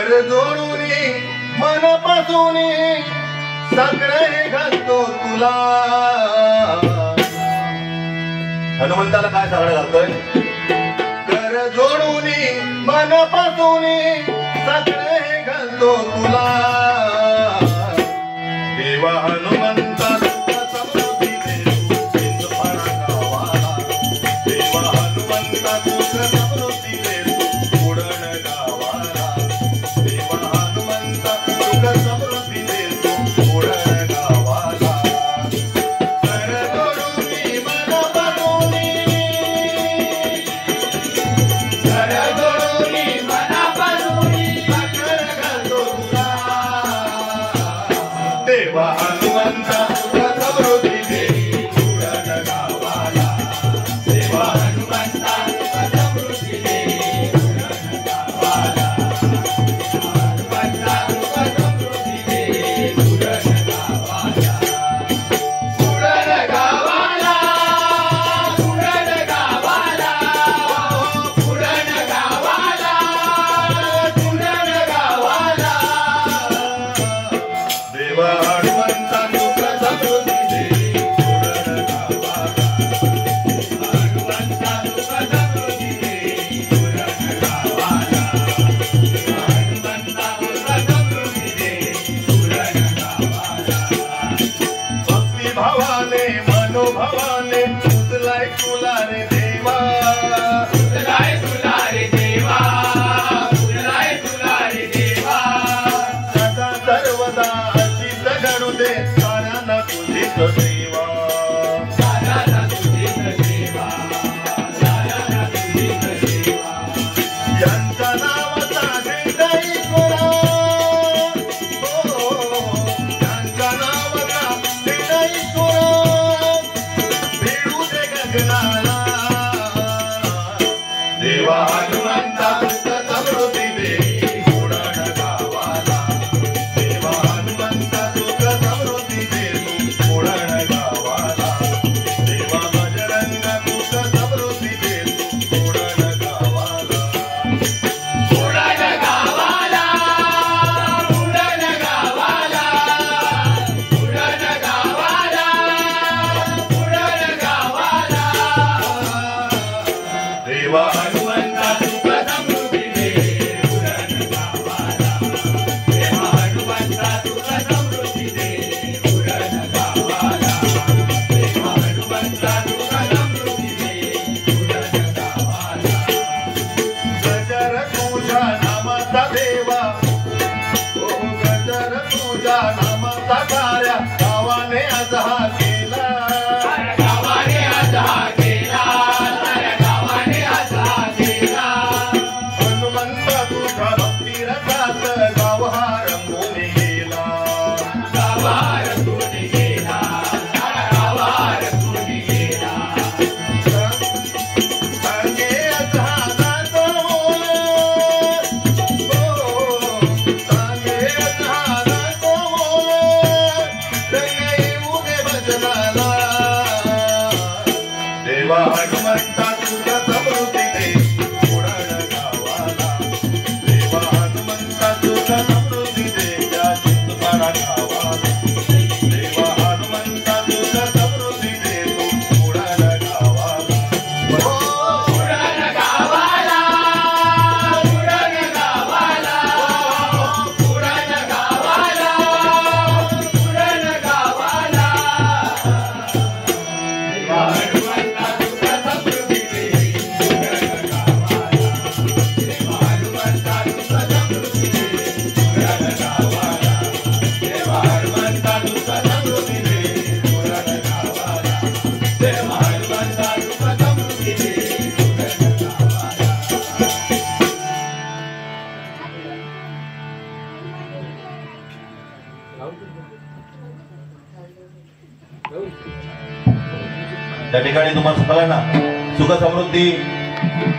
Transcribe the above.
कर जोडून मनापासून सगळे घालतो तुला. हनुमंताला काय सगळं घालतोय? कर जोडून मनापासून सगळे घालतो तुला. देवा हनुमंता समृद्धी दे तू हिंदुस्थाना गावाला. देवा हनुमंता समृद्धी दे तू उडण गावाला. देवा हनुमंता समृद्धी दे तू उडण गावाला. कर जोडून मनापासून कर जोडून मनापासून साखर घालतो तुला. देवा हनुमंता समृद्धी दे उडण गावाला. देवा हनुमंता समृद्धी दे उडण गावाला. हनुमंता समृद्धी दे उडण गावाला. उडण गावाला उडण गावाला उडण गावाला उडण गावाला. देवा हनुमंता समृद्धी दे उडण गावाला. हनुमंता समृद्धी दे उडण गावाला. हनुमंता समृद्धी दे उडण गावाला. भक्ती भावाने मनोभावाने उचलाय तुला रे देवा. उचलाय तुला रे देवा. उचलाय तुला रे देवा. सदा सर्वदा अशीच घडू दे साऱ्यांना तुझीच सेवा. साऱ्यांना तुझीच सेवा. साऱ्यांना तुझीच सेवा. यांच्या नावाचा हृदय कोरा. यांच्या नावाचा हृदय कोरा. भिडू दे गगनाला. देवा हनुमंता समृद्धी दे उडण गावाला. देवा हनुमंता समृद्धी दे उडण गावाला. देवा बजरंग समृद्धी दे उडण गावाला. उडण गावाला उडण गावाला उडण गावाला उडण गावाला. देवा हनुमंता समृद्धी दे उडण गावाला. देवा हनुमंता समृद्धी दे उडण गावाला. देवा हनुमंता समृद्धी दे उडण गावाला. गजर तुझ्या नामाचा देवा. ओ गजर तुझ्या नामाचा कार्या गावाने आज हा केला. गावाने आज हा केला. गावाने आज हा केला. हनुमंता तुझ्या भक्ती रसात गाव हा रंगून गेला. गाव हा रंगून गेला. गाव हा रंगून गेला. सांगे आज हा नाचो बोल. सांगे आज हा नाचो बोल. दया येऊ दे भजनाला. देवा हनुमंता तुझ्या समृद्धी दे उडण गावाला. देवा हनुमंता तुझ्या समृद्धी दे त्या हिंदुस्थाना गावाला. देवा हनुमंता तुझ्या समृद्धी दे तू उडण गावाला. उडण गावाला उडण गावाला उडण गावाला उडण गावाला. देवा हनुमंता तुझ्या समृद्धी दे उडण गावाला. देवा हनुमंता तुझ्या समृद्धी दे उडण गावाला. देवा हनुमंता तुझ्या समृद्धी दे उडण गावाला. देवा हनुमंता तुझ्या समृद्धी दे उडण गावाला. त्या ठिकाणी तुम्हाला सगळ्यांना सुख समृद्धी